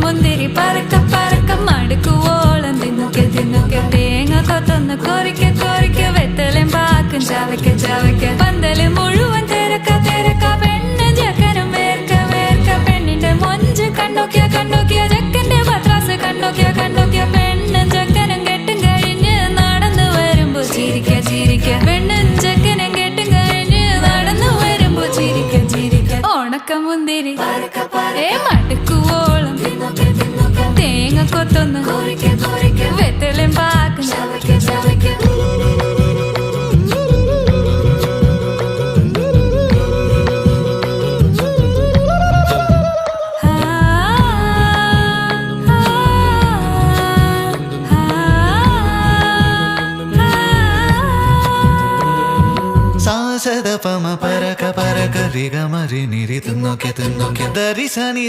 മുന്തിരി പറക്ക പറക്ക മടുക്കുവോളം തിന്നൊക്കെ തിന്നൊക്കെ തേങ്ങ കൊത്തൊന്ന് കൊറിക്ക കൊറിക്ക വെത്തലും പാക്കും ചവയ്ക്ക ചവയ്ക്ക പന്തല് മുഴുവൻ തിരക്ക തിരക്ക പെണ്ണ് ചെക്കനും വേർക്ക വേർക്ക പെണ്ണിന്റെ മൊഞ്ച് കണ്ടോക്കിയ കണ്ടോക്കിയ ചെക്കന്റെ പത്രാസ് കണ്ടോക്കിയ കണ്ടോക്കിയ പെണ്ണും ചെക്കനും കെട്ടും കഴിഞ്ഞ് നടന്നു വരുമ്പോ ചിരിക്ക ചിരിക്ക പെണ്ണും ചെക്കനും കെട്ടും കഴിഞ്ഞ് നടന്നു വരുമ്പോ ചിരിക്ക ചിരിക്ക ഉണക്കമുന്തിരി മടുക്കുവോളം തേങ്ങ കൊത്തൊന്ന് വെത്തലും പാക്കും സാസദ പമ പരക പരക റിഗ മരി നിരി തിന്നൊക്കെ തിന്നൊക്കെ ദരി സനി